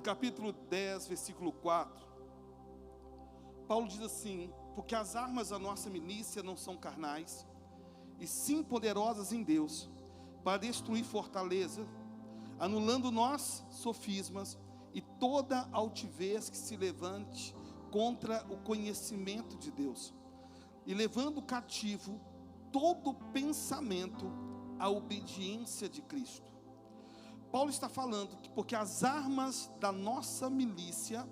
capítulo 10, versículo 4, Paulo diz assim: porque as armas da nossa milícia não são carnais, e sim poderosas em Deus, para destruir fortaleza, anulando nós sofismas e toda altivez que se levante contra o conhecimento de Deus, e levando cativo todo pensamento à obediência de Cristo. Paulo está falando que porque as armas da nossa milícia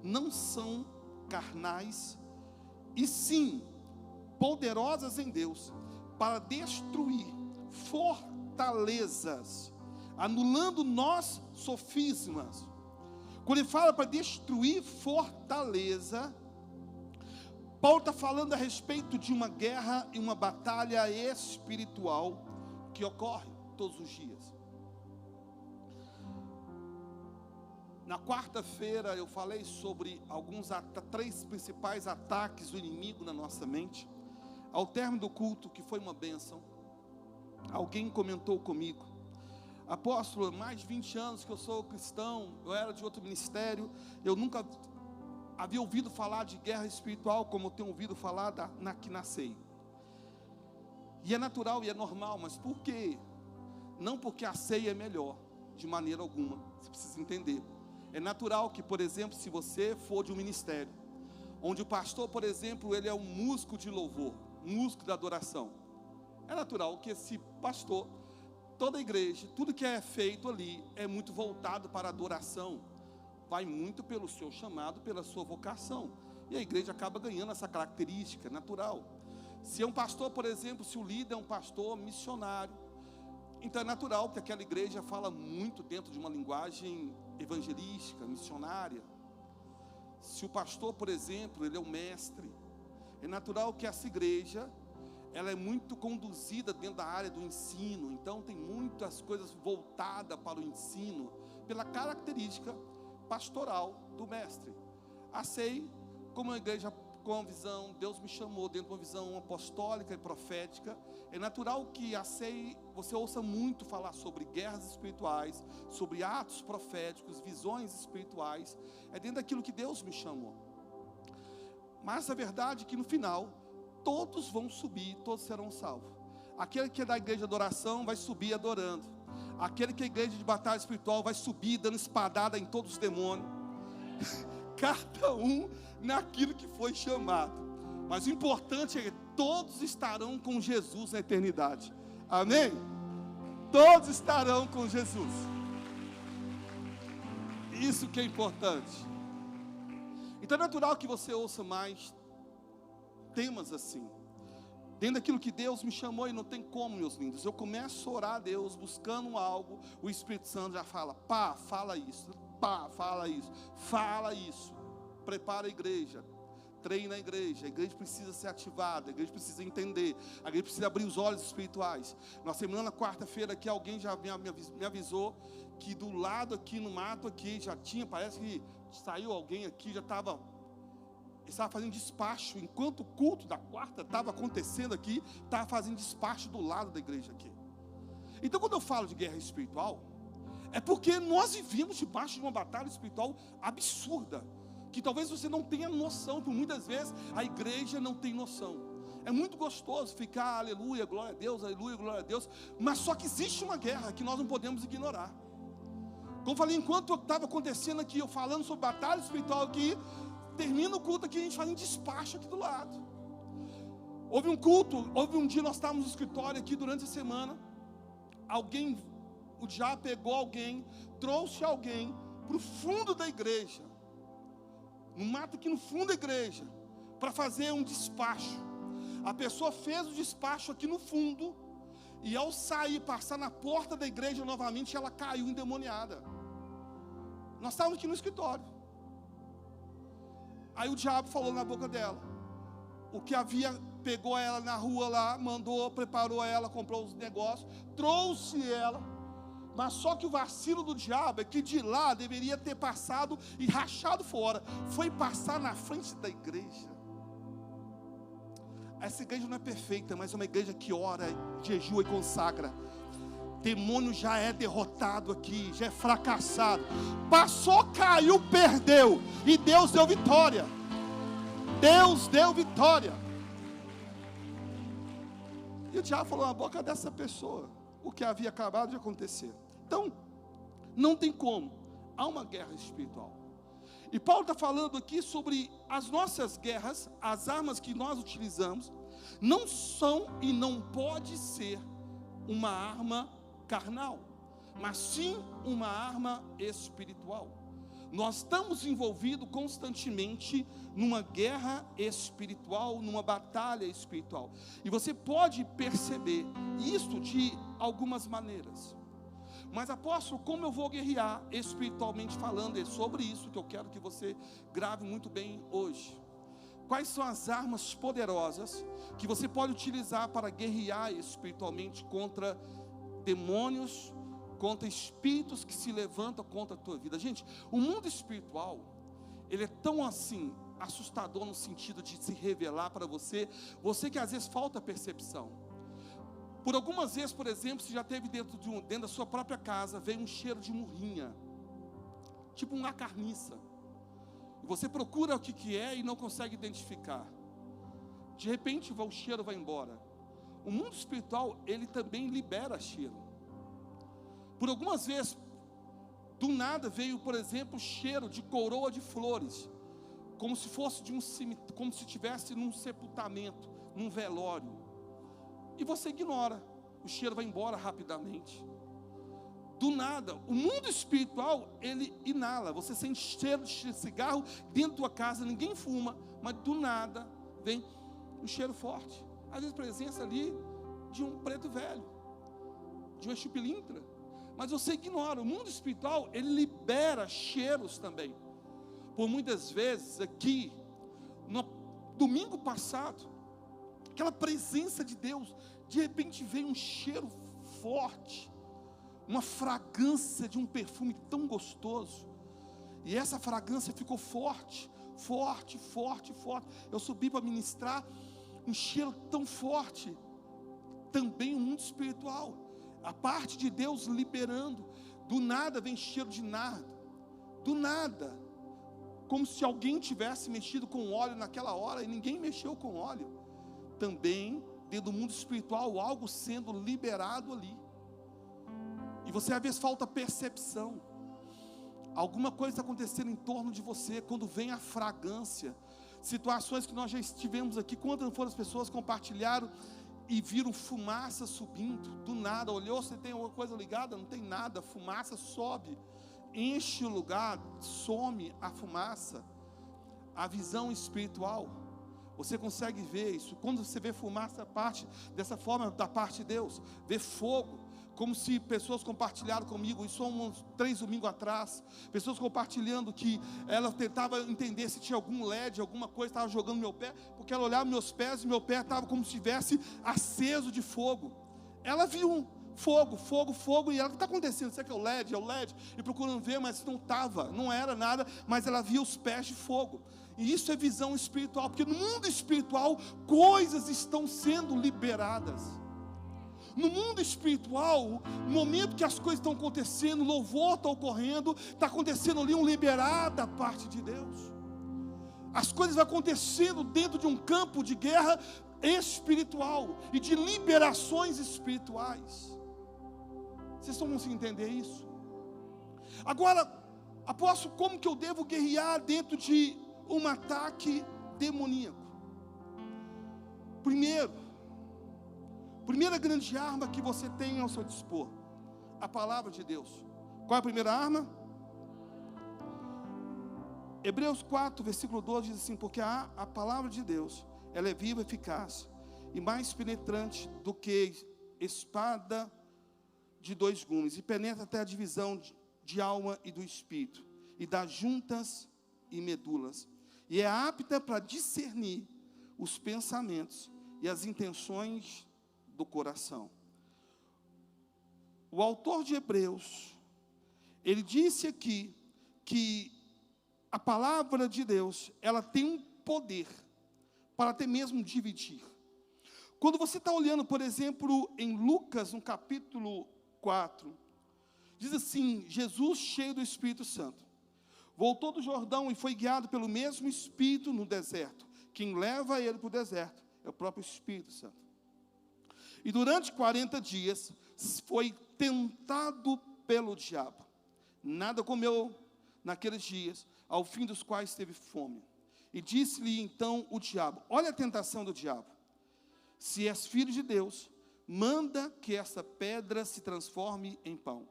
não são carnais, e sim poderosas em Deus, para destruir fortalezas, anulando nós sofismas. Quando ele fala para destruir fortaleza, Paulo está falando a respeito de uma guerra e uma batalha espiritual que ocorre todos os dias. Na quarta-feira eu falei sobre três principais ataques do inimigo na nossa mente. Ao término do culto, que foi uma bênção, alguém comentou comigo: apóstolo, mais de 20 anos que eu sou cristão, eu era de outro ministério, eu nunca havia ouvido falar de guerra espiritual como eu tenho ouvido falar que nasci. E é natural e é normal, mas por quê? Não porque a ceia é melhor, de maneira alguma, você precisa entender. É natural que, por exemplo, se você for de um ministério, onde o pastor, por exemplo, ele é um músico de louvor, músico da adoração, é natural que esse pastor, toda a igreja, tudo que é feito ali, é muito voltado para a adoração, vai muito pelo seu chamado, pela sua vocação, e a igreja acaba ganhando essa característica, natural. Se é um pastor, por exemplo, se o líder é um pastor missionário, então é natural que aquela igreja fala muito dentro de uma linguagem evangelística, missionária. Se o pastor, por exemplo, ele é um mestre, é natural que essa igreja, ela é muito conduzida dentro da área do ensino. Então tem muitas coisas voltadas para o ensino, pela característica pastoral do mestre. A CEI, como uma igreja com uma visão, Deus me chamou dentro de uma visão apostólica e profética. É natural que a CEI, você ouça muito falar sobre guerras espirituais, sobre atos proféticos, visões espirituais. É dentro daquilo que Deus me chamou. Mas a verdade é que no final, todos vão subir, todos serão salvos. Aquele que é da igreja de adoração vai subir adorando. Aquele que é igreja de batalha espiritual vai subir dando espadada em todos os demônios. Cada um naquilo que foi chamado. Mas o importante é que todos estarão com Jesus na eternidade. Amém? Todos estarão com Jesus. Isso que é importante. Então é natural que você ouça mais temas assim, dentro daquilo que Deus me chamou. E não tem como, meus lindos. Eu começo a orar a Deus, buscando algo, o Espírito Santo já fala: pá, fala isso. Pá, fala isso. Fala isso. Prepara a igreja. Treina a igreja precisa ser ativada, a igreja precisa entender, a igreja precisa abrir os olhos espirituais. Na semana, quarta-feira, que alguém já me avisou que do lado aqui no mato aqui já tinha, parece que saiu alguém aqui, estava fazendo despacho, enquanto o culto da quarta estava acontecendo aqui, estava fazendo despacho do lado da igreja aqui. Então quando eu falo de guerra espiritual, é porque nós vivemos debaixo de uma batalha espiritual absurda, que talvez você não tenha noção, por muitas vezes a igreja não tem noção. É muito gostoso ficar aleluia, glória a Deus, aleluia, glória a Deus, mas só que existe uma guerra que nós não podemos ignorar. Como eu falei, enquanto estava acontecendo aqui, eu falando sobre batalha espiritual aqui, termina o culto aqui, a gente faz um despacho aqui do lado. Houve um dia nós estávamos no escritório aqui durante a semana, o diabo pegou alguém, trouxe alguém para o fundo da igreja, no mato aqui no fundo da igreja, para fazer um despacho. A pessoa fez o despacho aqui no fundo, e ao sair, passar na porta da igreja novamente, ela caiu endemoniada. Nós estávamos aqui no escritório. Aí o diabo falou na boca dela. O que pegou ela na rua lá, preparou ela, comprou os negócios, trouxe ela. Mas só que o vacilo do diabo é que de lá deveria ter passado e rachado fora. Foi passar na frente da igreja. Essa igreja não é perfeita, mas é uma igreja que ora, jejua e consagra. demônio já é derrotado aqui, já é fracassado. Passou, caiu, perdeu. E Deus deu vitória. Deus deu vitória. E o diabo falou na boca dessa pessoa o que havia acabado de acontecer. Então, não tem como. Há uma guerra espiritual. E Paulo está falando aqui sobre as nossas guerras, as armas que nós utilizamos, não são e não pode ser uma arma carnal, mas sim uma arma espiritual. Nós estamos envolvidos constantemente numa guerra espiritual, numa batalha espiritual. E você pode perceber isso de algumas maneiras. Mas apóstolo, como eu vou guerrear espiritualmente falando? É sobre isso que eu quero que você grave muito bem hoje. Quais são as armas poderosas que você pode utilizar para guerrear espiritualmente contra demônios, contra espíritos que se levantam contra a tua vida? Gente, o mundo espiritual, ele é tão assim, assustador no sentido de se revelar para você que às vezes falta percepção. Por algumas vezes, por exemplo, você já teve dentro da sua própria casa, veio um cheiro de murrinha, tipo uma carniça. Você procura o que é e não consegue identificar. De repente o cheiro vai embora. O mundo espiritual, ele também libera cheiro. Por algumas vezes, do nada veio, por exemplo, cheiro de coroa de flores, como se fosse de um cemitério, como se estivesse num sepultamento, num velório. E você ignora, o cheiro vai embora rapidamente. Do nada, o mundo espiritual, ele inala. Você sente cheiro de cigarro dentro da tua casa, ninguém fuma, mas do nada vem um cheiro forte. Às vezes presença ali de um preto velho, de uma chupilintra, mas você ignora. O mundo espiritual, ele libera cheiros também. Por muitas vezes aqui, no domingo passado, aquela presença de Deus, de repente veio um cheiro forte, uma fragrância de um perfume tão gostoso, e essa fragrância ficou forte, forte, forte, forte. Eu subi para ministrar, um cheiro tão forte. Também o mundo espiritual, a parte de Deus liberando. Do nada vem cheiro de nardo, do nada, como se alguém tivesse mexido com óleo naquela hora, e ninguém mexeu com óleo. Também dentro do mundo espiritual, algo sendo liberado ali. E você às vezes falta percepção. Alguma coisa está acontecendo em torno de você. Quando vem a fragrância, situações que nós já estivemos aqui, quantas foram as pessoas que compartilharam e viram fumaça subindo, do nada, olhou, se tem alguma coisa ligada, não tem nada, fumaça sobe, enche o lugar, some a fumaça. A visão espiritual, você consegue ver isso. Quando você vê fumaça, parte dessa forma da parte de Deus, vê fogo, como se pessoas compartilharam comigo, isso há uns 3 domingos atrás, pessoas compartilhando que ela tentava entender se tinha algum LED, alguma coisa estava jogando no meu pé, porque ela olhava meus pés e meu pé estava como se estivesse aceso de fogo. Ela viu fogo, fogo, fogo, e ela, o que está acontecendo? Será que é o LED? É o LED? E procurando ver, mas não estava, não era nada, mas ela via os pés de fogo. E isso é visão espiritual, porque no mundo espiritual, coisas estão sendo liberadas. No mundo espiritual, no momento que as coisas estão acontecendo, o louvor está ocorrendo, está acontecendo ali um liberar da parte de Deus. As coisas vão acontecendo dentro de um campo de guerra espiritual e de liberações espirituais. Vocês estão conseguindo entender isso? Agora, apóstolo, como que eu devo guerrear dentro de um ataque demoníaco? Primeira grande arma que você tem ao seu dispor, a palavra de Deus. Qual é a primeira arma? Hebreus 4, versículo 12 diz assim: porque a palavra de Deus, ela é viva e eficaz, e mais penetrante do que espada de 2 gumes, e penetra até a divisão de alma e do espírito, e das juntas e medulas, e é apta para discernir os pensamentos e as intenções do coração. O autor de Hebreus, ele disse aqui que a palavra de Deus, ela tem um poder para até mesmo dividir. Quando você está olhando, por exemplo, em Lucas, no capítulo 4, diz assim: Jesus, cheio do Espírito Santo, voltou do Jordão e foi guiado pelo mesmo Espírito no deserto. Quem leva ele para o deserto é o próprio Espírito Santo. E durante 40 dias foi tentado pelo diabo. Nada comeu naqueles dias, ao fim dos quais teve fome. E disse-lhe então o diabo, olha a tentação do diabo: se és filho de Deus, manda que essa pedra se transforme em pão.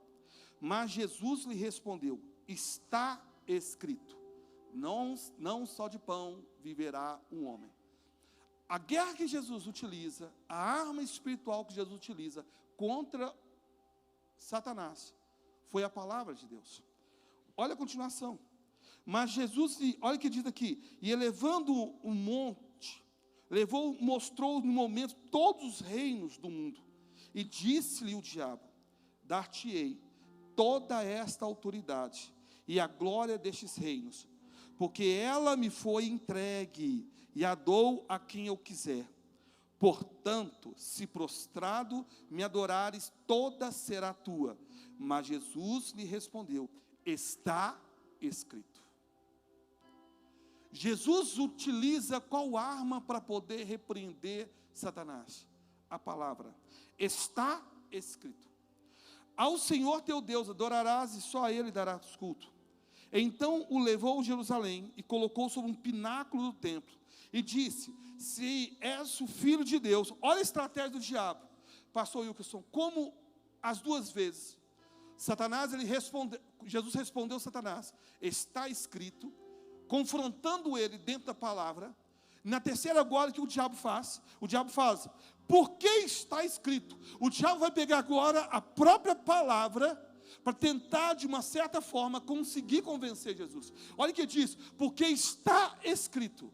Mas Jesus lhe respondeu: está escrito, não só de pão viverá um homem. A guerra que Jesus utiliza, a arma espiritual que Jesus utiliza contra Satanás, foi a palavra de Deus. Olha a continuação. Mas Jesus, olha o que diz aqui: e elevando um monte, mostrou no momento todos os reinos do mundo, e disse-lhe o diabo: dar-te-ei toda esta autoridade e a glória destes reinos, porque ela me foi entregue, e a dou a quem eu quiser. Portanto, se prostrado me adorares, toda será tua. Mas Jesus lhe respondeu: está escrito. Jesus utiliza qual arma para poder repreender Satanás? A palavra. Está escrito. Ao Senhor teu Deus adorarás, e só a Ele darás culto. Então o levou a Jerusalém e colocou sobre um pináculo do templo e disse: se és o filho de Deus. Olha a estratégia do diabo, pastor Wilkerson, como as duas vezes Jesus respondeu a Satanás: está escrito, confrontando ele dentro da palavra. Na terceira agora, o que o diabo faz? O diabo faz: porque está escrito. O diabo vai pegar agora a própria palavra para tentar, de uma certa forma, conseguir convencer Jesus. Olha o que diz: porque está escrito.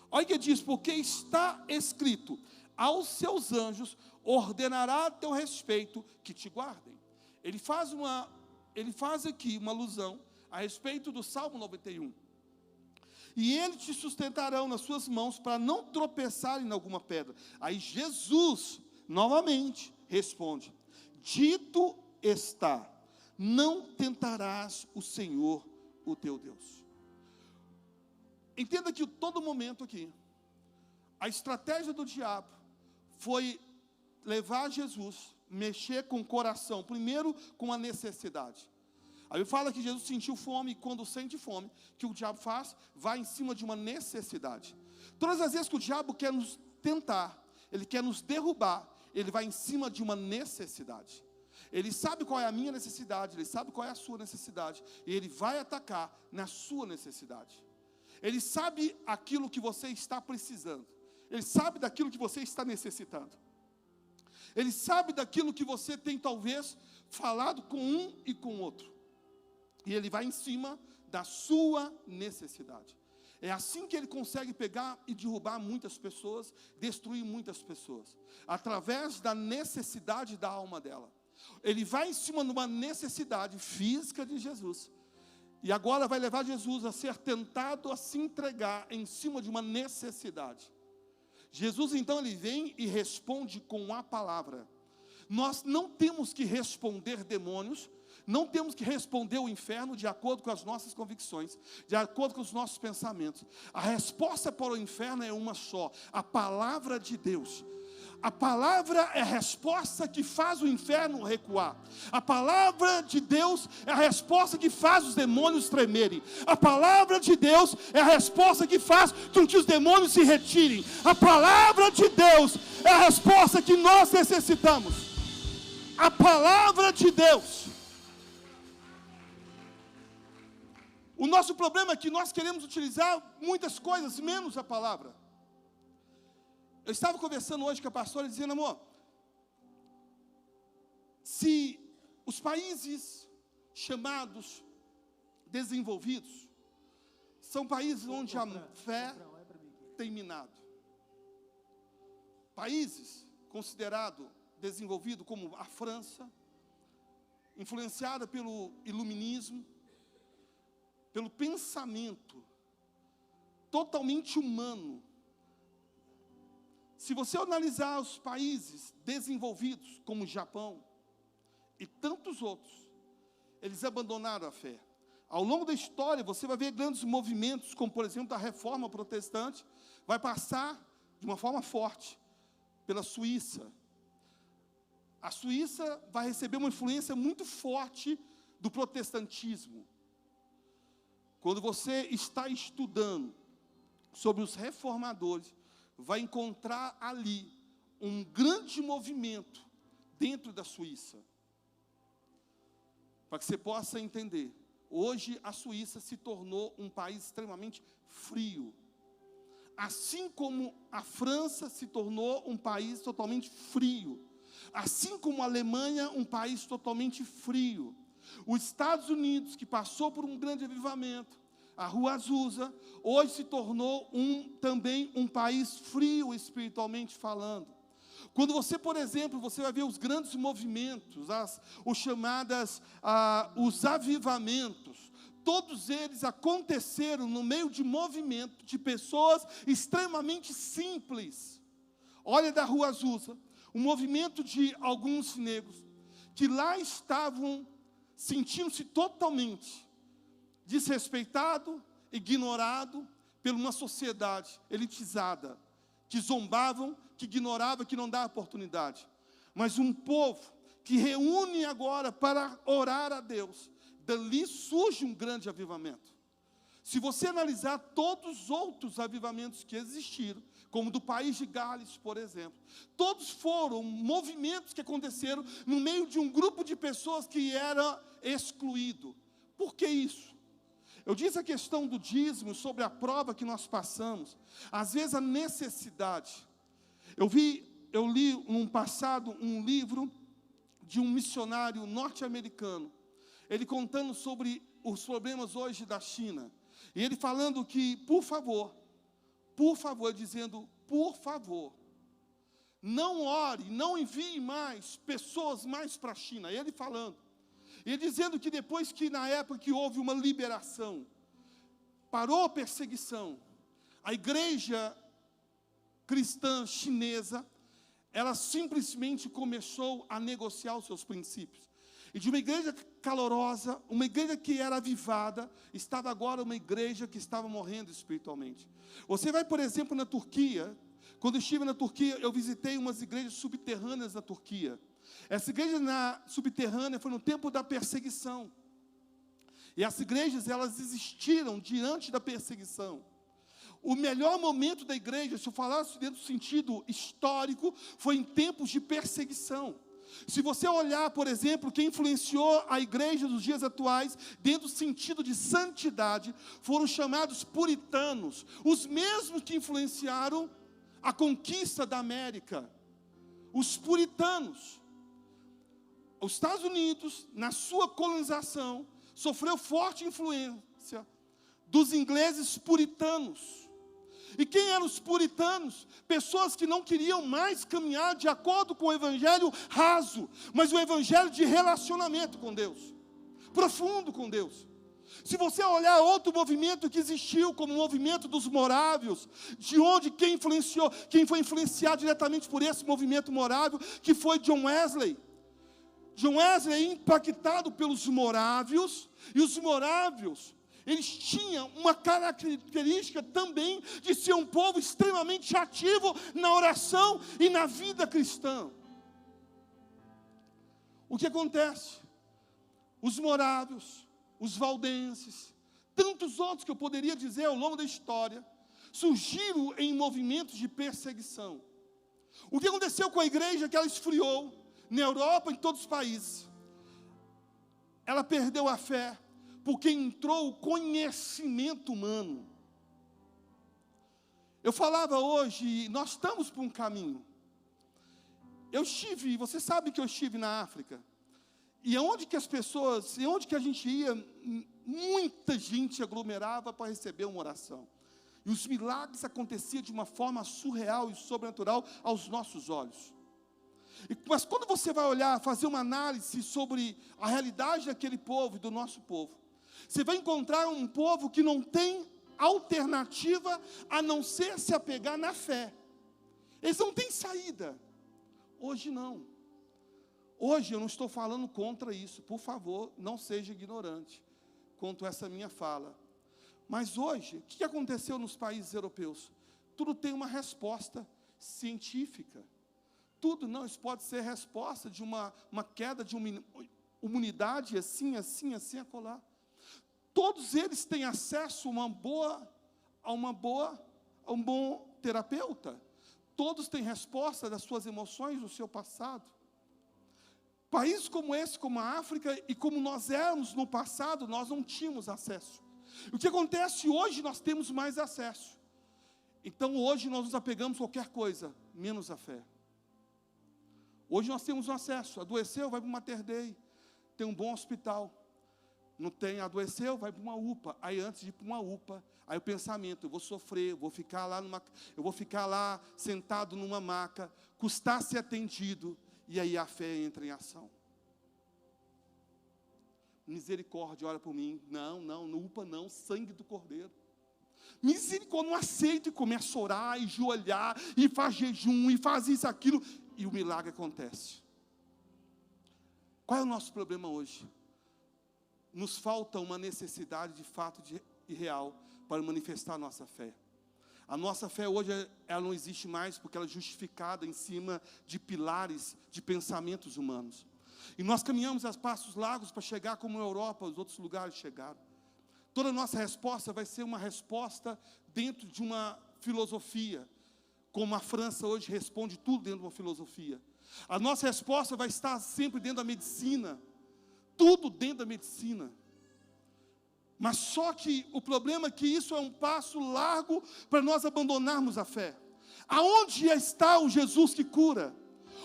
Olha o que diz: porque está escrito, aos seus anjos ordenará a teu respeito que te guardem. Ele faz aqui uma alusão a respeito do Salmo 91. E eles te sustentarão nas suas mãos para não tropeçar em alguma pedra. Aí Jesus, novamente, responde: dito está, não tentarás o Senhor, o teu Deus. Entenda que todo momento aqui, a estratégia do diabo foi levar Jesus, mexer com o coração, primeiro com a necessidade. Aí fala que Jesus sentiu fome, e quando sente fome, o que o diabo faz? Vai em cima de uma necessidade. Todas as vezes que o diabo quer nos tentar, ele quer nos derrubar, ele vai em cima de uma necessidade. Ele sabe qual é a minha necessidade, ele sabe qual é a sua necessidade, e ele vai atacar na sua necessidade. Ele sabe aquilo que você está precisando, ele sabe daquilo que você está necessitando, ele sabe daquilo que você tem talvez falado com um e com outro, e ele vai em cima da sua necessidade. É assim que ele consegue pegar e derrubar muitas pessoas, destruir muitas pessoas, através da necessidade da alma dela. Ele vai em cima de uma necessidade física de Jesus, e agora vai levar Jesus a ser tentado a se entregar em cima de uma necessidade. Jesus então ele vem e responde com a palavra. Nós não temos que responder demônios, não temos que responder o inferno de acordo com as nossas convicções, de acordo com os nossos pensamentos. A resposta para o inferno é uma só: a palavra de Deus. A palavra é a resposta que faz o inferno recuar. A palavra de Deus é a resposta que faz os demônios tremerem. A palavra de Deus é a resposta que faz com que os demônios se retirem. A palavra de Deus é a resposta que nós necessitamos. A palavra de Deus. O nosso problema é que nós queremos utilizar muitas coisas, menos a palavra. Eu estava conversando hoje com a pastora, dizendo: amor, se os países chamados desenvolvidos são países onde a fé tem minado, países considerados desenvolvidos como a França, influenciada pelo iluminismo, pelo pensamento totalmente humano. Se você analisar os países desenvolvidos, como o Japão, e tantos outros, eles abandonaram a fé. Ao longo da história, você vai ver grandes movimentos, como por exemplo a Reforma Protestante, vai passar de uma forma forte pela Suíça. A Suíça vai receber uma influência muito forte do protestantismo. Quando você está estudando sobre os reformadores, vai encontrar ali um grande movimento dentro da Suíça. Para que você possa entender, hoje a Suíça se tornou um país extremamente frio. Assim como a França se tornou um país totalmente frio. Assim como a Alemanha, um país totalmente frio. Os Estados Unidos, que passou por um grande avivamento, a Rua Azusa, hoje se tornou também um país frio espiritualmente falando. Quando você, por exemplo, você vai ver os grandes movimentos, os avivamentos, todos eles aconteceram no meio de movimento de pessoas extremamente simples. Olha da Rua Azusa, um movimento de alguns negros, que lá estavam sentindo-se totalmente desrespeitado, ignorado por uma sociedade elitizada, que zombavam, que ignorava, que não dá oportunidade. Mas um povo que reúne agora para orar a Deus, dali surge um grande avivamento. Se você analisar todos os outros avivamentos que existiram, como do país de Gales, por exemplo, todos foram movimentos que aconteceram no meio de um grupo de pessoas que era excluído. Por que isso? Eu disse a questão do dízimo, sobre a prova que nós passamos, às vezes a necessidade. Eu li no passado um livro de um missionário norte-americano, ele contando sobre os problemas hoje da China, e ele falando que, por favor, dizendo, por favor, não ore, não envie mais pessoas mais para a China, ele falando. E dizendo que depois que, na época que houve uma liberação, parou a perseguição, a igreja cristã chinesa, ela simplesmente começou a negociar os seus princípios. E de uma igreja calorosa, uma igreja que era avivada, estava agora uma igreja que estava morrendo espiritualmente. Você vai, por exemplo, na Turquia. Quando eu estive na Turquia, eu visitei umas igrejas subterrâneas na Turquia. Essa igreja subterrânea foi no tempo da perseguição. E as igrejas, elas existiram diante da perseguição. O melhor momento da igreja, se eu falasse dentro do sentido histórico, foi em tempos de perseguição. Se você olhar, por exemplo, quem influenciou a igreja dos dias atuais, dentro do sentido de santidade, foram chamados puritanos, os mesmos que influenciaram a conquista da América. Os puritanos. Os Estados Unidos, na sua colonização, sofreu forte influência dos ingleses puritanos. E quem eram os puritanos? Pessoas que não queriam mais caminhar de acordo com o evangelho raso, mas o evangelho de relacionamento com Deus, profundo com Deus. Se você olhar outro movimento que existiu, como o movimento dos morávios, de onde quem foi influenciado diretamente por esse movimento morávio, que foi John Wesley. John Wesley é impactado pelos morávios, e os morávios, eles tinham uma característica também de ser um povo extremamente ativo na oração e na vida cristã. O que acontece? Os morávios, os valdenses, tantos outros que eu poderia dizer ao longo da história, surgiram em movimentos de perseguição. O que aconteceu com a igreja? Que ela esfriou na Europa e em todos os países. Ela perdeu a fé, porque entrou o conhecimento humano. Eu falava hoje, nós estamos por um caminho. Você sabe que eu estive na África, e onde que a gente ia, muita gente aglomerava para receber uma oração. E os milagres aconteciam de uma forma surreal e sobrenatural aos nossos olhos. Mas quando você vai olhar, fazer uma análise sobre a realidade daquele povo e do nosso povo, você vai encontrar um povo que não tem alternativa a não ser se apegar na fé. Eles não têm saída. Hoje não. Hoje eu não estou falando contra isso, por favor, não seja ignorante quanto a essa minha fala. Mas hoje, o que aconteceu nos países europeus? Tudo tem uma resposta científica. Tudo, não, isso pode ser resposta de uma queda de uma imunidade, assim, acolá. Todos eles têm acesso a um bom terapeuta. Todos têm resposta das suas emoções, do seu passado. Países como esse, como a África, e como nós éramos no passado, nós não tínhamos acesso. O que acontece hoje, nós temos mais acesso. Então, hoje, nós nos apegamos a qualquer coisa, menos a fé. Hoje, nós temos um acesso. Adoeceu, vai para uma Mater Dei. Tem um bom hospital. Não tem, adoeceu, vai para uma UPA. Aí, antes de ir para uma UPA, aí o pensamento, eu vou sofrer, eu vou ficar lá sentado numa maca, custar ser atendido. E aí a fé entra em ação. Misericórdia, olha por mim. Não, no UPA não, sangue do Cordeiro. Misericórdia, não aceita, e começa a orar, e joelhar, e faz jejum, e faz isso, aquilo, e o milagre acontece. Qual é o nosso problema hoje? Nos falta uma necessidade de fato e real para manifestar a nossa fé. A nossa fé hoje, ela não existe mais porque ela é justificada em cima de pilares de pensamentos humanos. E nós caminhamos a passos largos para chegar como a Europa, os outros lugares chegaram. Toda a nossa resposta vai ser uma resposta dentro de uma filosofia, como a França hoje responde tudo dentro de uma filosofia. A nossa resposta vai estar sempre dentro da medicina, tudo dentro da medicina. Mas só que o problema é que isso é um passo largo para nós abandonarmos a fé. Aonde está o Jesus que cura?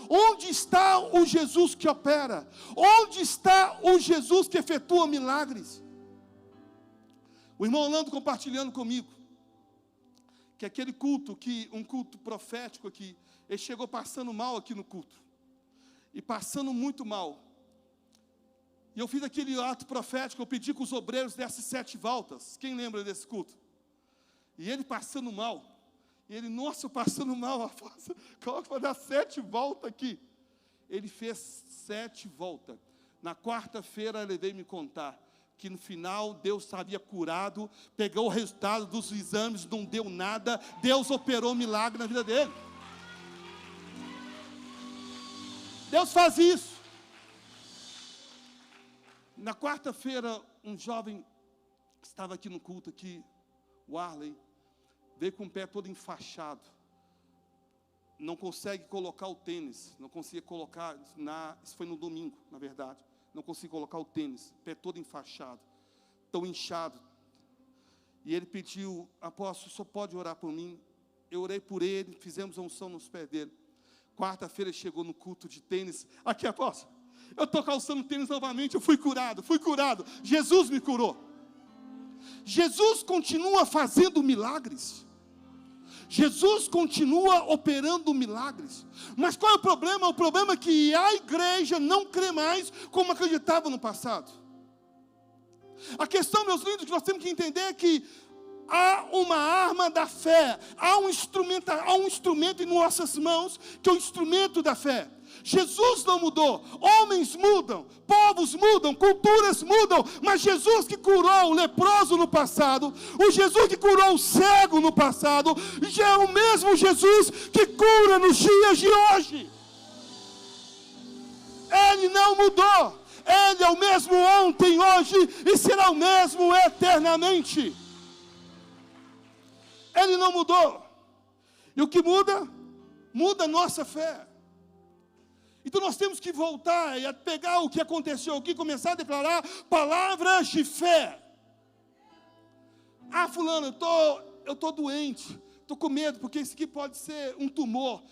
Onde está o Jesus que opera? Onde está o Jesus que efetua milagres? O irmão Orlando compartilhando comigo, que aquele culto, um culto profético aqui, ele chegou passando mal aqui no culto. E passando muito mal. E eu fiz aquele ato profético, eu pedi que os obreiros dessem 7 voltas. Quem lembra desse culto? E ele passando mal. E ele, nossa, eu passando mal, Afonso, coloca para dar 7 voltas aqui. Ele fez 7 voltas. Na quarta-feira ele veio me contar que no final Deus havia curado, pegou o resultado dos exames, não deu nada, Deus operou um milagre na vida dele. Deus faz isso. Na quarta-feira, um jovem que estava aqui no culto, aqui, o Arley, veio com o pé todo enfaixado. Não consegue colocar o tênis, não conseguia colocar, isso foi no domingo, na verdade. Não conseguia colocar o tênis, pé todo enfaixado, tão inchado. E ele pediu, apóstolo, só pode orar por mim? Eu orei por ele, fizemos a unção nos pés dele. Quarta-feira ele chegou no culto de tênis. Aqui, apóstolo. Eu estou calçando tênis novamente, eu fui curado. Jesus me curou. Jesus continua fazendo milagres. Jesus continua operando milagres. Mas qual é o problema? O problema é que a igreja não crê mais como acreditava no passado. A questão, meus lindos, que nós temos que entender é que há uma arma da fé, há um instrumento em nossas mãos, que é o instrumento da fé. Jesus não mudou, homens mudam, povos mudam, culturas mudam, mas Jesus que curou o leproso no passado, o Jesus que curou o cego no passado, já é o mesmo Jesus que cura nos dias de hoje. Ele não mudou, Ele é o mesmo ontem, hoje e será o mesmo eternamente. Ele não mudou. E o que muda? Muda a nossa fé. Então nós temos que voltar e pegar o que aconteceu aqui, começar a declarar palavras de fé. Ah, fulano, eu estou doente, estou com medo, porque isso aqui pode ser um tumor.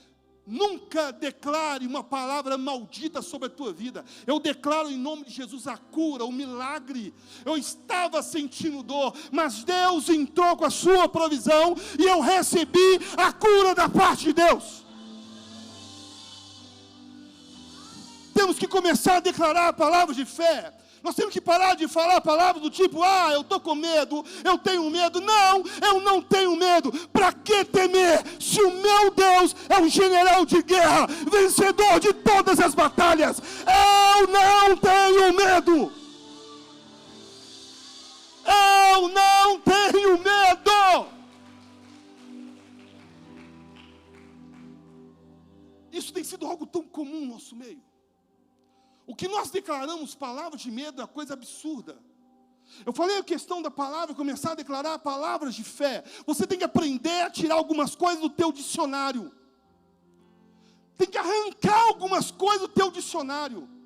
Nunca declare uma palavra maldita sobre a tua vida. Eu declaro em nome de Jesus a cura, o milagre. Eu estava sentindo dor, mas Deus entrou com a sua provisão e eu recebi a cura da parte de Deus. Temos que começar a declarar palavras de fé. Nós temos que parar de falar palavras do tipo, eu estou com medo, eu tenho medo. Não, eu não tenho medo. Para que temer, se o meu Deus é um general de guerra, vencedor de todas as batalhas? Eu não tenho medo. Eu não tenho medo. Isso tem sido algo tão comum no nosso meio. O que nós declaramos, palavras de medo, é uma coisa absurda. Eu falei a questão da palavra, começar a declarar palavras de fé. Você tem que aprender a tirar algumas coisas do teu dicionário. Tem que arrancar algumas coisas do teu dicionário.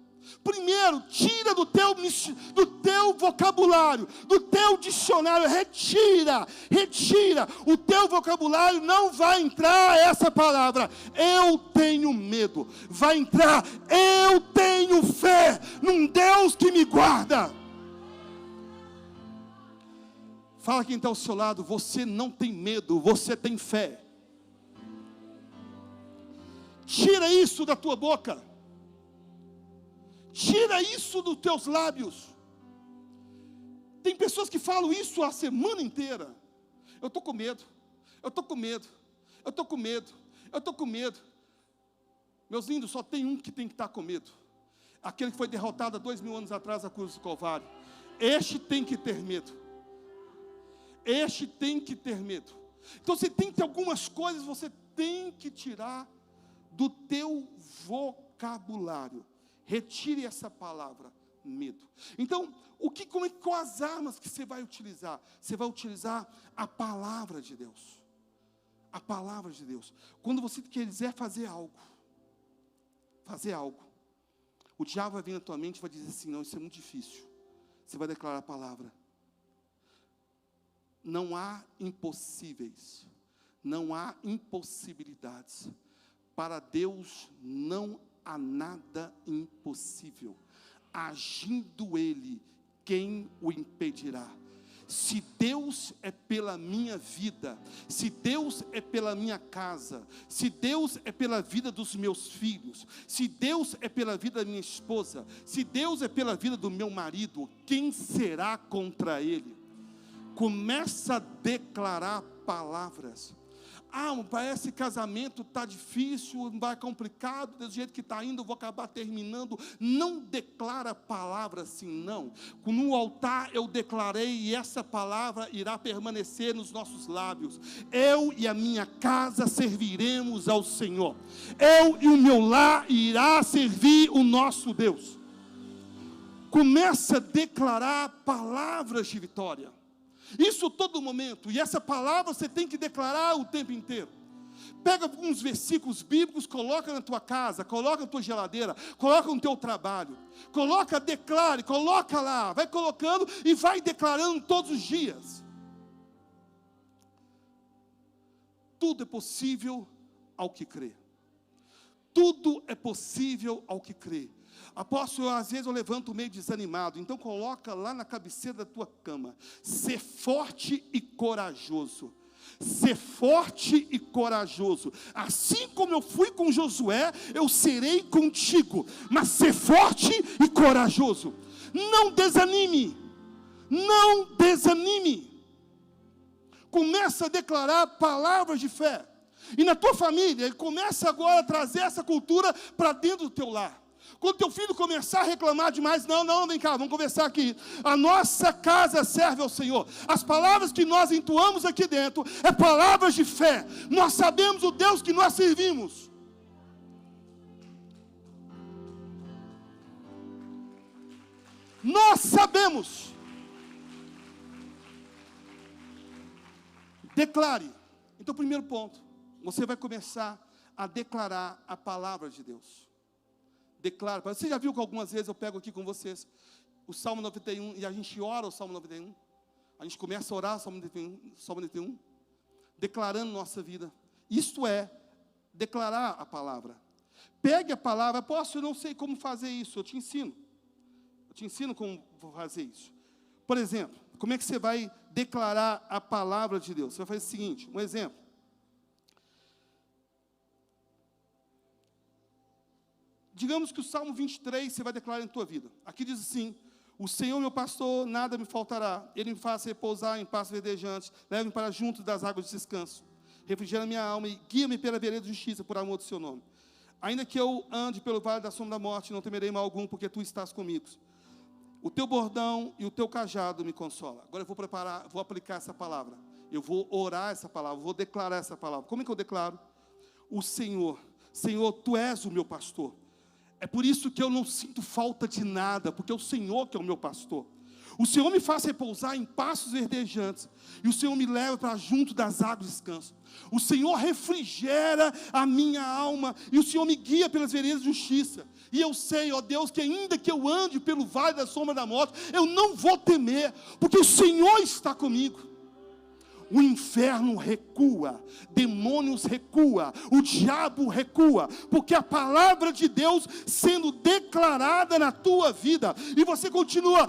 Primeiro, tira do teu vocabulário, do teu dicionário, retira. O teu vocabulário não vai entrar essa palavra, eu tenho medo. Vai entrar, eu tenho fé num Deus que me guarda. Fala quem está ao seu lado, você não tem medo, você tem fé. Tira isso da tua boca. Tira isso dos teus lábios. Tem pessoas que falam isso a semana inteira. Eu estou com medo, eu estou com medo, eu estou com medo, eu estou com medo. Meus lindos, só tem um que tem que estar com medo. Aquele que foi derrotado há 2000 anos atrás na cruz do Calvário. Este tem que ter medo. Este tem que ter medo. Então você tem que ter algumas coisas, você tem que tirar do teu vocabulário. Retire essa palavra, medo. Então, quais as armas que você vai utilizar? Você vai utilizar a palavra de Deus. A palavra de Deus. Quando você quiser fazer algo, o diabo vai vir na tua mente e vai dizer assim, não, isso é muito difícil. Você vai declarar a palavra. Não há impossíveis, não há impossibilidades. Para Deus não há nada impossível. Agindo Ele, quem o impedirá? Se Deus é pela minha vida, se Deus é pela minha casa, se Deus é pela vida dos meus filhos, se Deus é pela vida da minha esposa, se Deus é pela vida do meu marido, quem será contra Ele? Começa a declarar palavras. Parece que casamento está difícil, vai complicado, do jeito que está indo, eu vou acabar terminando. Não declara palavra assim, não. No altar eu declarei e essa palavra irá permanecer nos nossos lábios. Eu e a minha casa serviremos ao Senhor. Eu e o meu lar irá servir o nosso Deus. Começa a declarar palavras de vitória. Isso todo momento, e essa palavra você tem que declarar o tempo inteiro. Pega alguns versículos bíblicos, coloca na tua casa, coloca na tua geladeira, coloca no teu trabalho, declare, coloca lá, vai colocando e vai declarando todos os dias. Tudo é possível ao que crê. Tudo é possível ao que crê. Apóstolo, às vezes eu levanto meio desanimado, então coloca lá na cabeceira da tua cama, ser forte e corajoso. Ser forte e corajoso. Assim como eu fui com Josué, eu serei contigo. Mas ser forte e corajoso. Não desanime. Não desanime. Começa a declarar palavras de fé. E na tua família, começa agora a trazer essa cultura para dentro do teu lar. Quando teu filho começar a reclamar demais, não, vem cá, vamos conversar aqui. A nossa casa serve ao Senhor. As palavras que nós entoamos aqui dentro, é palavras de fé. Nós sabemos o Deus que nós servimos. Nós sabemos. Declare. Então, primeiro ponto, você vai começar a declarar a palavra de Deus. Declara. Você já viu que algumas vezes eu pego aqui com vocês o Salmo 91 e a gente ora o Salmo 91? A gente começa a orar o Salmo 91, declarando nossa vida. Isto é declarar a palavra. Pegue a palavra. Apóstolo, eu não sei como fazer isso, eu te ensino. Eu te ensino como fazer isso. Por exemplo, como é que você vai declarar a palavra de Deus? Você vai fazer o seguinte, um exemplo. Digamos que o Salmo 23 você vai declarar em tua vida. Aqui diz assim: O Senhor, meu pastor, nada me faltará. Ele me faz repousar em pastos verdejantes. Leva-me para junto das águas de descanso. Refrigera minha alma e guia-me pela vereda de justiça, por amor do seu nome. Ainda que eu ande pelo vale da sombra da morte, não temerei mal algum, porque tu estás comigo. O teu bordão e o teu cajado me consolam. Agora eu vou aplicar essa palavra. Eu vou orar essa palavra, vou declarar essa palavra. Como é que eu declaro? O Senhor, tu és o meu pastor. É por isso que eu não sinto falta de nada, porque é o Senhor que é o meu pastor. O Senhor me faz repousar em pastos verdejantes, e o Senhor me leva para junto das águas de descanso. O Senhor refrigera a minha alma, e o Senhor me guia pelas veredas de justiça. E eu sei, ó Deus, que ainda que eu ande pelo vale da sombra da morte, eu não vou temer, porque o Senhor está comigo. O inferno recua, demônios recua, o diabo recua, porque a palavra de Deus sendo declarada na tua vida, e você continua,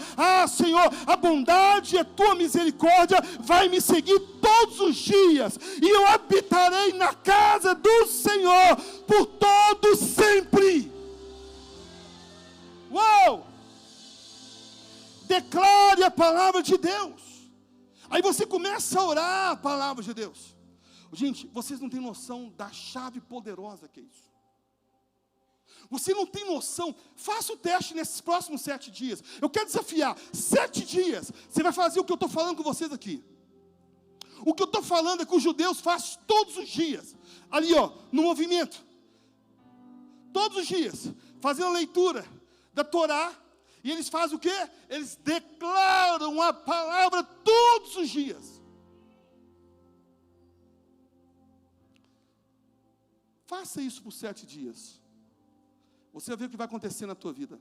Senhor, a bondade e a tua misericórdia vai me seguir todos os dias, e eu habitarei na casa do Senhor, por todo sempre. Uau! Declare a palavra de Deus. Aí você começa a orar a palavra de Deus. Gente, vocês não têm noção da chave poderosa que é isso. Você não tem noção. Faça o teste nesses próximos 7 dias. Eu quero desafiar. 7 dias. Você vai fazer o que eu estou falando com vocês aqui. O que eu estou falando é que os judeus fazem todos os dias. Ali, ó, no movimento. Todos os dias. Fazendo a leitura da Torá. E eles fazem o quê? Eles declaram a palavra todos os dias. Faça isso por 7 dias. Você vai ver o que vai acontecer na tua vida.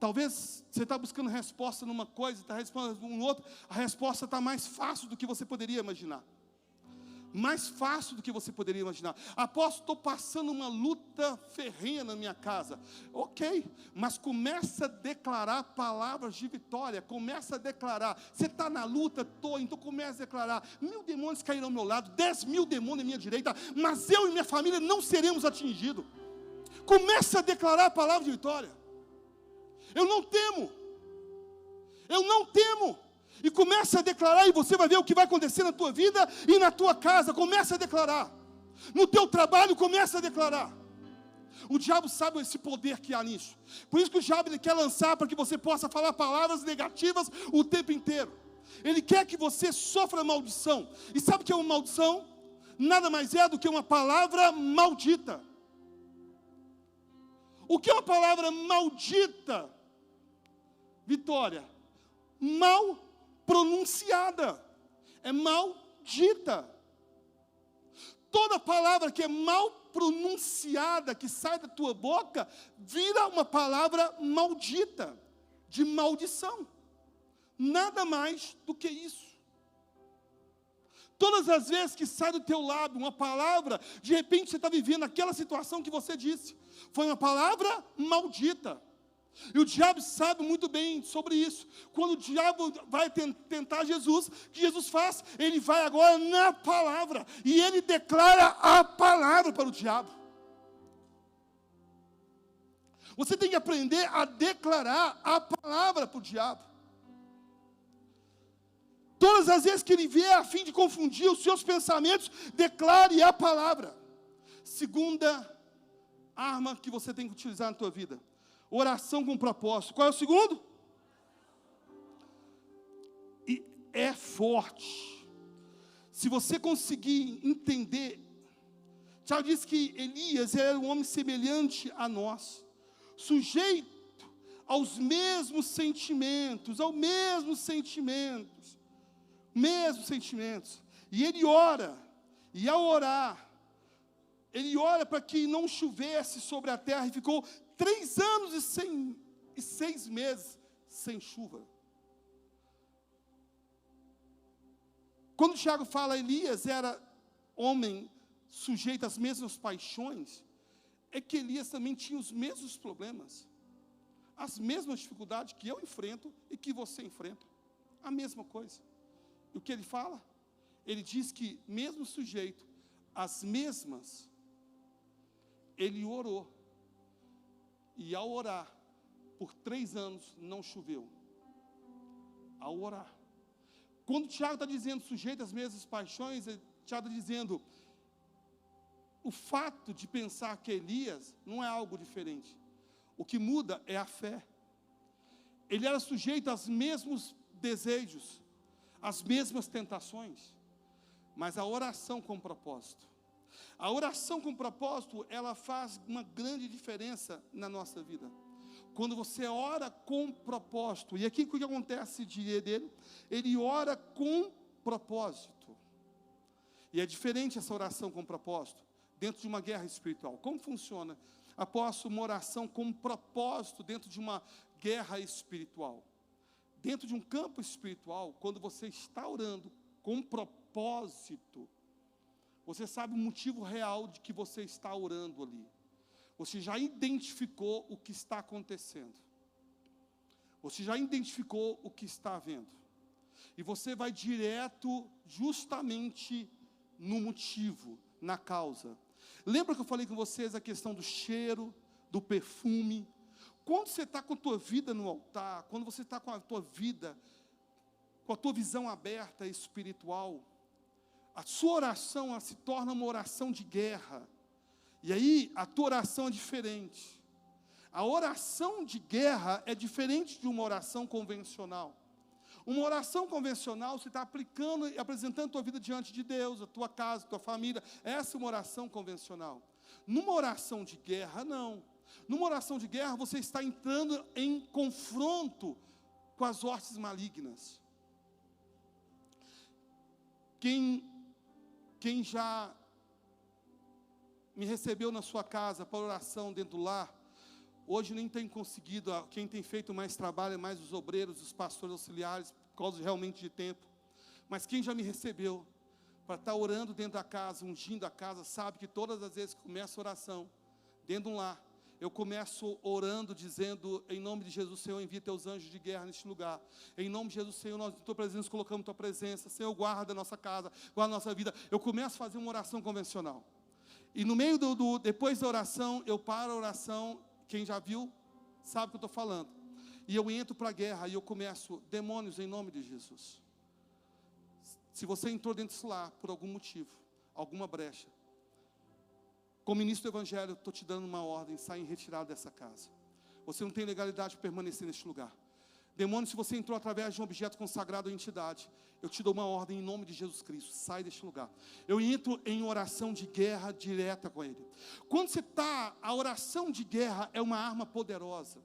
Talvez você está buscando resposta numa coisa, está respondendo em outra. A resposta está mais fácil do que você poderia imaginar. Mais fácil do que você poderia imaginar. Apóstolo, estou passando uma luta ferrenha na minha casa. Ok, mas começa a declarar palavras de vitória. Começa a declarar. Você está na luta? Estou, então começa a declarar. 1000 demônios cairão ao meu lado, 10.000 demônios à minha direita, mas eu e minha família não seremos atingidos. Começa a declarar a palavra de vitória. Eu não temo. Eu não temo. E começa a declarar, e você vai ver o que vai acontecer na tua vida e na tua casa. Começa a declarar. No teu trabalho, começa a declarar. O diabo sabe esse poder que há nisso. Por isso que o diabo ele quer lançar para que você possa falar palavras negativas o tempo inteiro. Ele quer que você sofra maldição. E sabe o que é uma maldição? Nada mais é do que uma palavra maldita. O que é uma palavra maldita? Vitória. Mal pronunciada, é maldita. Toda palavra que é mal pronunciada, que sai da tua boca, vira uma palavra maldita, de maldição. Nada mais do que isso. Todas as vezes que sai do teu lábio uma palavra, de repente você está vivendo aquela situação que você disse, foi uma palavra maldita. E o diabo sabe muito bem sobre isso. Quando o diabo vai tentar Jesus, o que Jesus faz? Ele vai agora na palavra, e ele declara a palavra para o diabo. Você tem que aprender a declarar a palavra para o diabo. Todas as vezes que ele vier a fim de confundir os seus pensamentos, declare a palavra. Segunda arma que você tem que utilizar na tua vida: oração com propósito. Qual é o segundo? E é forte. Se você conseguir entender, Tiago diz que Elias era um homem semelhante a nós, sujeito aos mesmos sentimentos, e ele ora, e ao orar, ele ora para que não chovesse sobre a terra, e ficou 3 anos e 6 meses sem chuva. Quando Tiago fala Elias era homem sujeito às mesmas paixões, é que Elias também tinha os mesmos problemas, as mesmas dificuldades que eu enfrento e que você enfrenta, a mesma coisa. E o que ele fala? Ele diz que mesmo sujeito às mesmas, ele orou. E ao orar, por 3 anos não choveu. Ao orar. Quando Tiago está dizendo, sujeito às mesmas paixões, Tiago está dizendo, o fato de pensar que Elias não é algo diferente. O que muda é a fé. Ele era sujeito aos mesmos desejos, às mesmas tentações, mas a oração com propósito. A oração com propósito, ela faz uma grande diferença na nossa vida. Quando você ora com propósito, e aqui o que acontece dele? Ele ora com propósito. E é diferente essa oração com propósito, dentro de uma guerra espiritual. Como funciona? Após uma oração com propósito dentro de uma guerra espiritual. Dentro de um campo espiritual, quando você está orando com propósito, você sabe o motivo real de que você está orando ali. Você já identificou o que está acontecendo. Você já identificou o que está havendo. E você vai direto, justamente, no motivo, na causa. Lembra que eu falei com vocês a questão do cheiro, do perfume? Quando você está com a tua vida no altar, quando você está com a tua vida, com a tua visão aberta espiritual, a sua oração ela se torna uma oração de guerra. E aí, a tua oração é diferente. A oração de guerra é diferente de uma oração convencional. Uma oração convencional, você está aplicando e apresentando a tua vida diante de Deus, a tua casa, a tua família. Essa é uma oração convencional. Numa oração de guerra, não. Numa oração de guerra, você está entrando em confronto com as hostes malignas. Quem já me recebeu na sua casa para oração dentro do lar, hoje nem tem conseguido, quem tem feito mais trabalho é mais os obreiros, os pastores auxiliares, por causa realmente de tempo. Mas quem já me recebeu para estar orando dentro da casa, ungindo a casa, sabe que todas as vezes que começa a oração, dentro de um lar, eu começo orando, dizendo, em nome de Jesus, Senhor, envia teus anjos de guerra neste lugar. Em nome de Jesus, Senhor, nós em tua presença colocamos tua presença. Senhor, guarda a nossa casa, guarda a nossa vida. Eu começo a fazer uma oração convencional. E no meio depois da oração, eu paro a oração, quem já viu, sabe o que eu estou falando. E eu entro para a guerra, e eu começo, demônios, em nome de Jesus. Se você entrou dentro desse lar, por algum motivo, alguma brecha, como ministro do Evangelho, estou te dando uma ordem, sai em retirada dessa casa. Você não tem legalidade para permanecer neste lugar. Demônio, se você entrou através de um objeto consagrado à entidade, eu te dou uma ordem em nome de Jesus Cristo, sai deste lugar. Eu entro em oração de guerra direta com Ele. Quando você está, a oração de guerra é uma arma poderosa.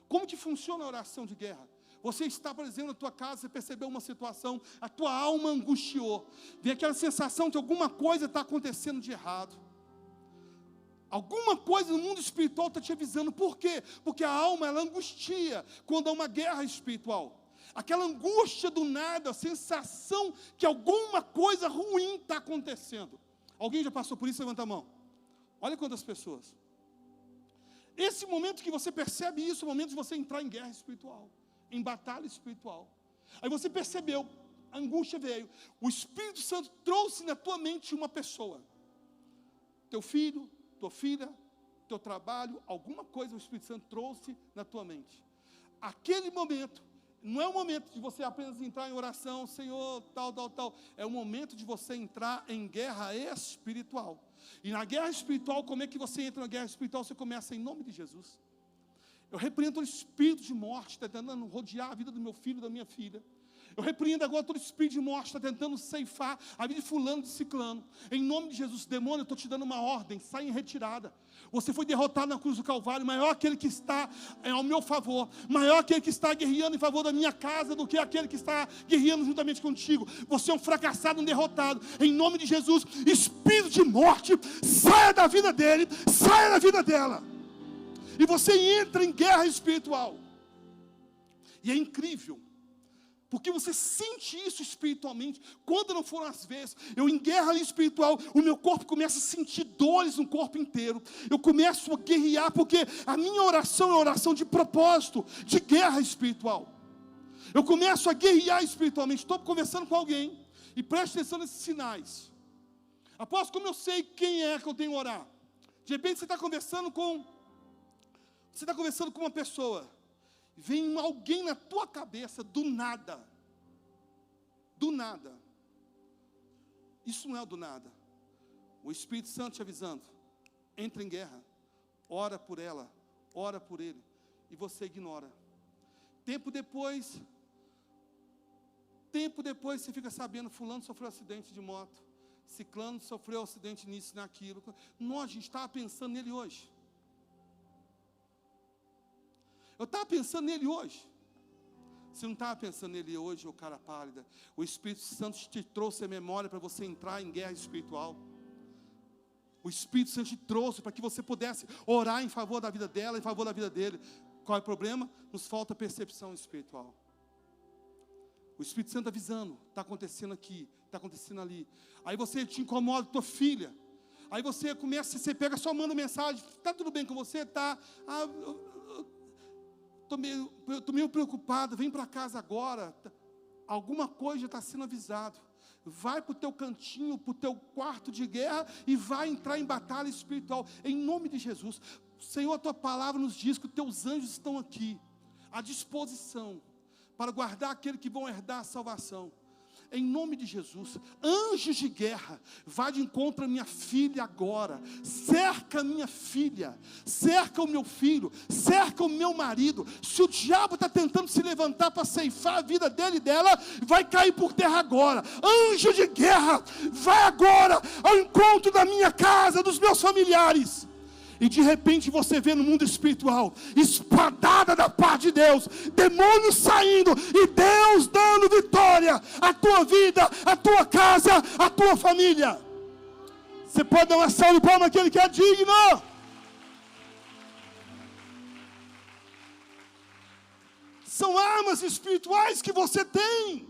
Como que funciona a oração de guerra? Você está, por exemplo, na tua casa, você percebeu uma situação, a tua alma angustiou. Vem aquela sensação que alguma coisa está acontecendo de errado. Alguma coisa no mundo espiritual está te avisando. Por quê? Porque a alma, ela angustia quando há uma guerra espiritual. Aquela angústia do nada, a sensação que alguma coisa ruim está acontecendo. Alguém já passou por isso? Levanta a mão. Olha quantas pessoas. Esse momento que você percebe isso, é o momento de você entrar em guerra espiritual, em batalha espiritual. Aí você percebeu, a angústia veio. O Espírito Santo trouxe na tua mente uma pessoa. Teu filho, tua filha, teu trabalho, alguma coisa o Espírito Santo trouxe na tua mente. Aquele momento, não é o momento de você apenas entrar em oração, Senhor, tal. É o momento de você entrar em guerra espiritual. E na guerra espiritual, como é que você entra na guerra espiritual? Você começa em nome de Jesus. Eu repreendo o espírito de morte, está tentando rodear a vida do meu filho, da minha filha. Eu repreendo agora todo espírito de morte, está tentando ceifar a vida de fulano, de ciclano. Em nome de Jesus, demônio, eu estou te dando uma ordem, sai em retirada. Você foi derrotado na cruz do Calvário, maior aquele que está ao meu favor, maior aquele que está guerreando em favor da minha casa, do que aquele que está guerreando juntamente contigo. Você é um fracassado, um derrotado. Em nome de Jesus, espírito de morte, saia da vida dele, saia da vida dela. E você entra em guerra espiritual. E é incrível. Porque você sente isso espiritualmente. Quando não foram as vezes, eu em guerra ali espiritual, o meu corpo começa a sentir dores no corpo inteiro. Eu começo a guerrear, porque a minha oração é oração de propósito, de guerra espiritual. Eu começo a guerrear espiritualmente. Estou conversando com alguém, e preste atenção nesses sinais. Após como eu sei quem é que eu tenho que orar. De repente você está conversando com uma pessoa. vem alguém na tua cabeça, do nada. Do nada. Isso não é do nada. O Espírito Santo te avisando, entra em guerra, ora por ela, ora por ele, e você ignora. Tempo depois você fica sabendo, fulano sofreu acidente de moto, ciclano sofreu acidente nisso e naquilo. Nós, a gente estava pensando nele hoje. Eu estava pensando nele hoje. Você não estava pensando nele hoje, ô cara pálida. O Espírito Santo te trouxe a memória para você entrar em guerra espiritual. O Espírito Santo te trouxe para que você pudesse orar em favor da vida dela, em favor da vida dele. Qual é o problema? Nos falta percepção espiritual. O Espírito Santo avisando, está acontecendo aqui, está acontecendo ali. Aí você te incomoda, tua filha. Aí você começa, você pega, só manda mensagem, está tudo bem com você? Está... Estou meio preocupado, vem para casa agora. Alguma coisa está sendo avisado. Vai para o teu cantinho, para o teu quarto de guerra e vai entrar em batalha espiritual. Em nome de Jesus. Senhor, a tua palavra nos diz que os teus anjos estão aqui, à disposição, para guardar aqueles que vão herdar a salvação. Em nome de Jesus, anjos de guerra, vai de encontro a minha filha agora, cerca a minha filha, cerca o meu filho, cerca o meu marido. Se o diabo está tentando se levantar para ceifar a vida dele e dela, vai cair por terra agora. Anjo de guerra, vai agora ao encontro da minha casa, dos meus familiares. E de repente você vê no mundo espiritual, espadada da parte de Deus, demônios saindo, e Deus dando vitória à tua vida, à tua casa, à tua família. Você pode dar uma salva de palmas àquele que é digno. São armas espirituais que você tem.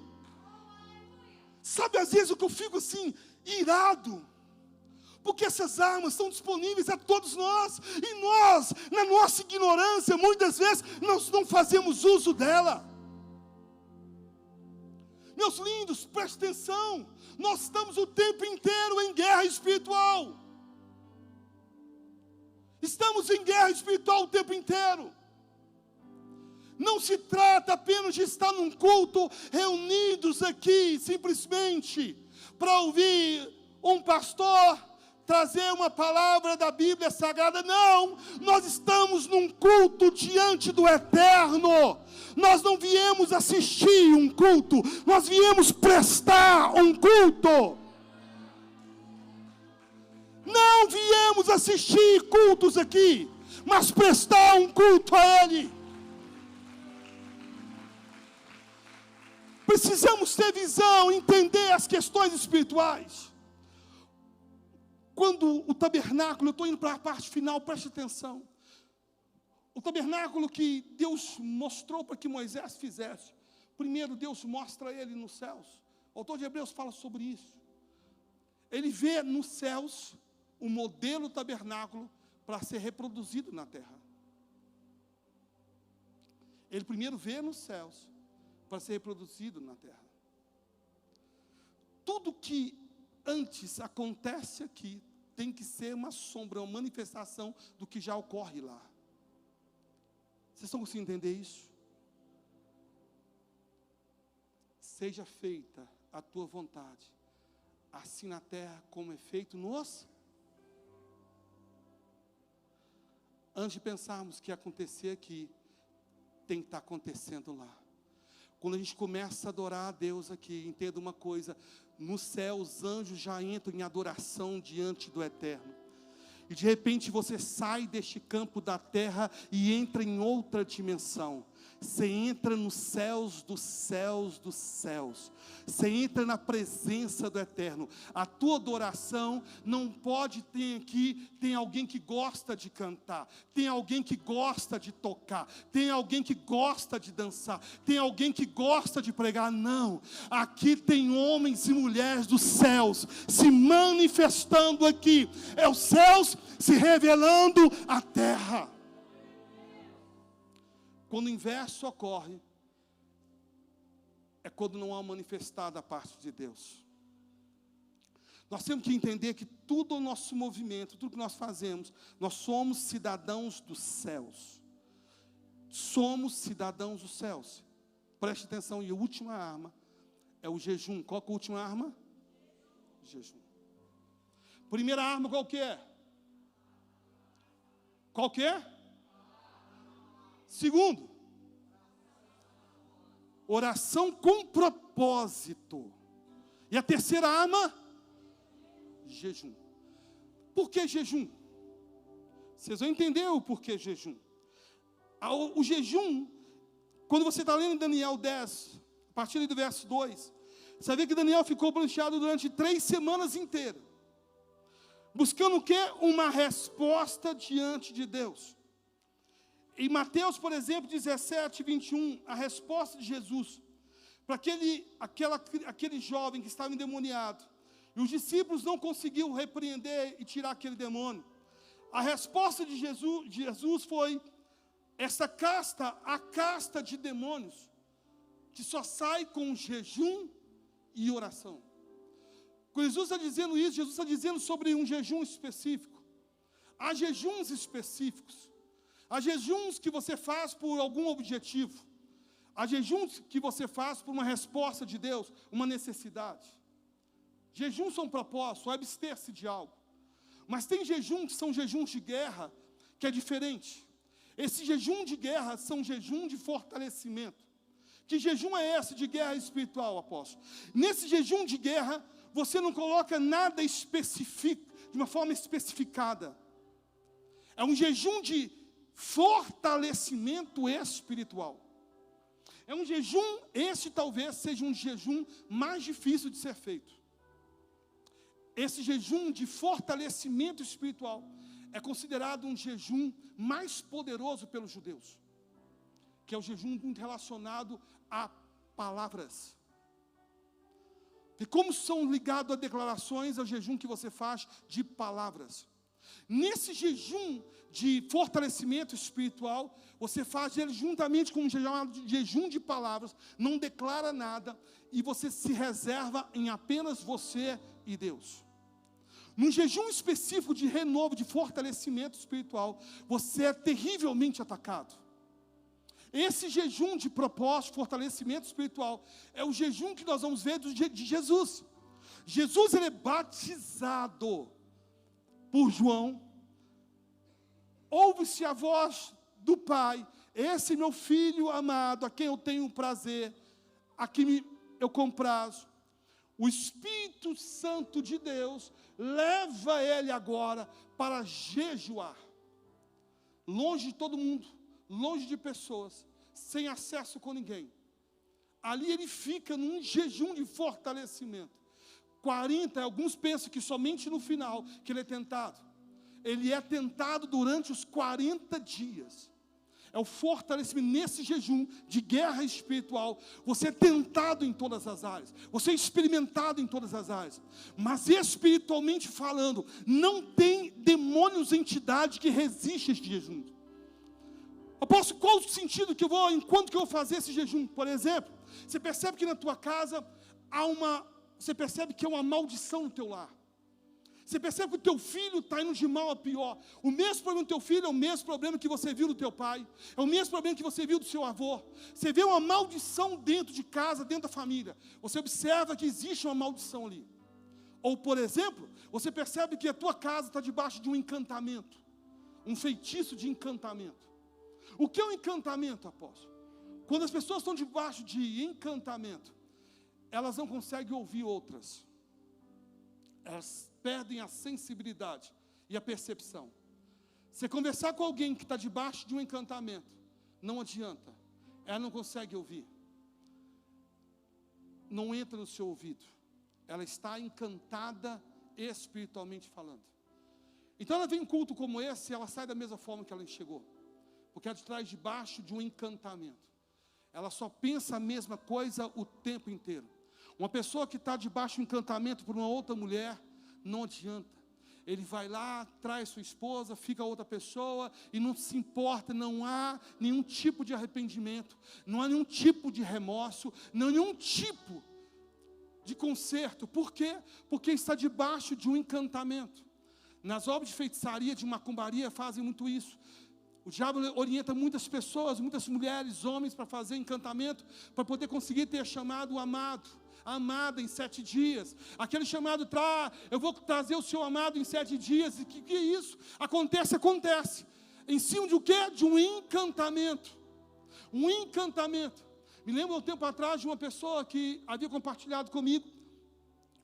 Sabe, às vezes eu fico assim, irado, porque essas armas estão disponíveis a todos nós, e nós, na nossa ignorância, muitas vezes, nós não fazemos uso dela. Meus lindos, preste atenção, nós estamos o tempo inteiro em guerra espiritual. Estamos em guerra espiritual o tempo inteiro. Não se trata apenas de estar num culto, reunidos aqui, simplesmente, para ouvir um pastor trazer uma palavra da Bíblia Sagrada. Não, nós estamos num culto diante do Eterno. Nós não viemos assistir um culto, nós viemos prestar um culto. Não viemos assistir cultos aqui, mas prestar um culto a Ele. Precisamos ter visão, entender as questões espirituais. Quando o tabernáculo, eu estou indo para a parte final, preste atenção. O tabernáculo que Deus mostrou para que Moisés fizesse. Primeiro Deus mostra ele nos céus. O autor de Hebreus fala sobre isso. Ele vê nos céus o modelo tabernáculo para ser reproduzido na terra. Ele primeiro vê nos céus para ser reproduzido na terra. Tudo que antes acontece aqui, tem que ser uma sombra, uma manifestação do que já ocorre lá. Vocês estão conseguindo entender isso? Seja feita a tua vontade, assim na terra como é feito nos... Antes de pensarmos que ia acontecer aqui, tem que estar acontecendo lá. Quando a gente começa a adorar a Deus aqui, entenda uma coisa, no céu os anjos já entram em adoração diante do Eterno. E de repente você sai deste campo da terra e entra em outra dimensão. Você entra nos céus dos céus dos céus. Você entra na presença do Eterno. A tua adoração não pode ter aqui, tem alguém que gosta de cantar, tem alguém que gosta de tocar, tem alguém que gosta de dançar, tem alguém que gosta de pregar. Não, aqui tem homens e mulheres dos céus se manifestando aqui. É os céus se revelando à terra. Quando o inverso ocorre, é quando não há manifestado a parte de Deus. Nós temos que entender que tudo o nosso movimento, tudo que nós fazemos, nós somos cidadãos dos céus. somos cidadãos dos céus. Preste atenção, e a última arma é o jejum. Qual que é a última arma? Jejum. Primeira arma qual que é? Qual que é? Segundo, oração com propósito. E a terceira arma? Jejum. Por que jejum? Vocês vão entender o porquê jejum. O jejum, quando você está lendo Daniel 10, a partir do verso 2, você vai ver que Daniel ficou brancheado durante 3 semanas inteiras. Buscando o quê? Uma resposta diante de Deus. Em Mateus, por exemplo, 17, 21, a resposta de Jesus para aquele jovem que estava endemoniado, e os discípulos não conseguiam repreender e tirar aquele demônio. A resposta de Jesus foi: essa casta, a casta de demônios, que só sai com jejum e oração. Quando Jesus está dizendo isso, Jesus está dizendo sobre um jejum específico. Há jejuns específicos. Há jejuns que você faz por algum objetivo. Há jejuns que você faz por uma resposta de Deus, uma necessidade. Jejuns são propósitos, abster-se de algo. Mas tem jejuns que são jejuns de guerra, que é diferente. Esse jejum de guerra são jejum de fortalecimento. Que jejum é esse de guerra espiritual, apóstolo? Nesse jejum de guerra, você não coloca nada específico, de uma forma especificada. É um jejum de fortalecimento espiritual. É um jejum, esse talvez seja um jejum mais difícil de ser feito. Esse jejum de fortalecimento espiritual é considerado um jejum mais poderoso pelos judeus, que é o jejum muito relacionado a palavras. E como são ligados a declarações, é o jejum que você faz de palavras. Nesse jejum de fortalecimento espiritual, você faz ele juntamente com um jejum de palavras, não declara nada, e você se reserva em apenas você e Deus. Num jejum específico de renovo, de fortalecimento espiritual, você é terrivelmente atacado. Esse jejum de propósito, fortalecimento espiritual, é o jejum que nós vamos ver de Jesus. Jesus, ele é batizado por João. Ouve-se a voz do Pai: esse meu filho amado, a quem eu tenho prazer, a quem eu comprazo. O Espírito Santo de Deus leva ele agora para jejuar, longe de todo mundo, longe de pessoas, sem acesso com ninguém. Ali ele fica num jejum de fortalecimento. 40, alguns pensam que somente no final que ele é tentado. Ele é tentado durante os 40 dias. É o fortalecimento nesse jejum de guerra espiritual. Você é tentado em todas as áreas. Você é experimentado em todas as áreas. Mas espiritualmente falando, não tem demônios, entidade que resiste a este jejum. Apóstolo, qual o sentido que eu vou, enquanto que eu vou fazer esse jejum? Por exemplo, você percebe que na tua casa você percebe que é uma maldição no teu lar. Você percebe que o teu filho está indo de mal a pior. O mesmo problema do teu filho é o mesmo problema que você viu do teu pai. É o mesmo problema que você viu do seu avô. Você vê uma maldição dentro de casa, dentro da família. Você observa que existe uma maldição ali. Ou, por exemplo, você percebe que a tua casa está debaixo de um encantamento. Um feitiço de encantamento. O que é um encantamento, apóstolo? Quando as pessoas estão debaixo de encantamento, elas não conseguem ouvir outras. Elas perdem a sensibilidade e a percepção. Você conversar com alguém que está debaixo de um encantamento, não adianta. Ela não consegue ouvir. Não entra no seu ouvido. Ela está encantada espiritualmente falando. Então ela vem em culto como esse, ela sai da mesma forma que ela chegou. Porque ela traz debaixo de um encantamento. Ela só pensa a mesma coisa o tempo inteiro. Uma pessoa que está debaixo de um encantamento por uma outra mulher, não adianta. Ele vai lá, traz sua esposa, fica outra pessoa e não se importa, não há nenhum tipo de arrependimento, não há nenhum tipo de remorso, não há nenhum tipo de conserto. Por quê? Porque está debaixo de um encantamento. Nas obras de feitiçaria, de macumbaria, fazem muito isso. O diabo orienta muitas pessoas, muitas mulheres, homens, para fazer encantamento, para poder conseguir ter chamado o amado, a amada em 7 dias. Aquele chamado, eu vou trazer o seu amado em 7 dias. E que é isso? Acontece. Em cima de o quê? De um encantamento. Um encantamento. Me lembro um tempo atrás de uma pessoa que havia compartilhado comigo.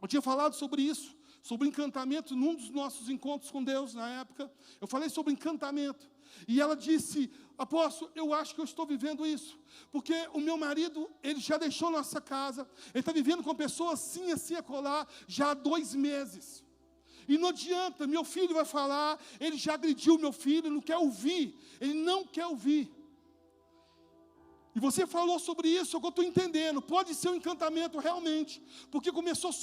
Eu tinha falado sobre isso, sobre encantamento, num dos nossos encontros com Deus na época. Eu falei sobre encantamento. E ela disse: apóstolo, eu acho que eu estou vivendo isso, porque o meu marido, ele já deixou nossa casa, ele está vivendo com pessoas assim, acolá, já há 2 meses. E não adianta, meu filho vai falar, ele já agrediu meu filho, ele não quer ouvir, ele não quer ouvir. E você falou sobre isso, é o que eu estou entendendo. Pode ser um encantamento realmente, porque começou a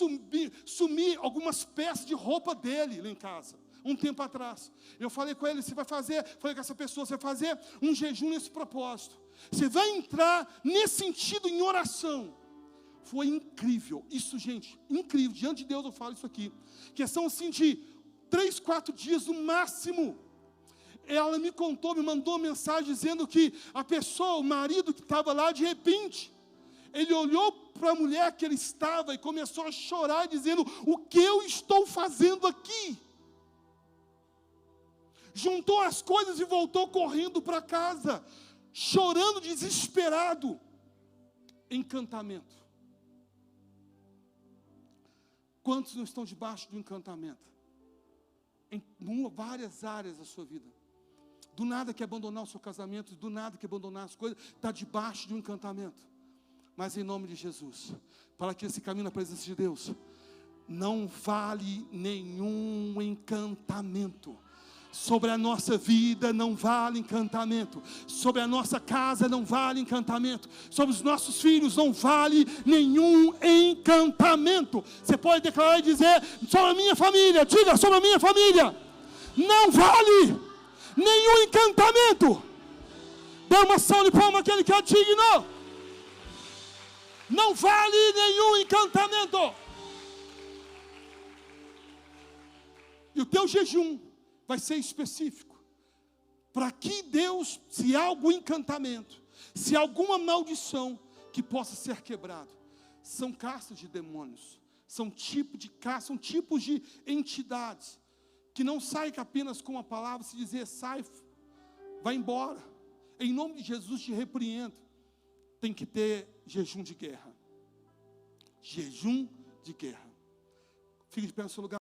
sumir algumas peças de roupa dele lá em casa, um tempo atrás. Eu falei com ele: falei com essa pessoa, você vai fazer um jejum nesse propósito. Você vai entrar nesse sentido em oração. Foi incrível, isso, gente, incrível. Diante de Deus eu falo isso aqui. Questão assim de 3, 4 dias no máximo. Ela me contou, me mandou uma mensagem dizendo que a pessoa, o marido que estava lá, de repente, ele olhou para a mulher que ele estava e começou a chorar, dizendo: o que eu estou fazendo aqui? Juntou as coisas e voltou correndo para casa, chorando, desesperado. Encantamento. Quantos não estão debaixo do encantamento? Em várias áreas da sua vida. Do nada quer abandonar o seu casamento, do nada quer abandonar as coisas, está debaixo de um encantamento. Mas em nome de Jesus, para que esse caminho na presença de Deus, não vale nenhum encantamento. Sobre a nossa vida não vale encantamento. Sobre a nossa casa não vale encantamento. Sobre os nossos filhos não vale nenhum encantamento. Você pode declarar e dizer: sobre a minha família, diga: sobre a minha família não vale nenhum encantamento. Dê uma salva de palmas àquele que é digno. Não vale nenhum encantamento. E o teu jejum vai ser específico, para que Deus, se há algum encantamento, se há alguma maldição que possa ser quebrado. São castas de demônios, são tipos de entidades, que não saem apenas com a palavra, se dizer sai, vai embora. Em nome de Jesus te repreendo. Tem que ter jejum de guerra. Jejum de guerra. Fique de pé no seu lugar.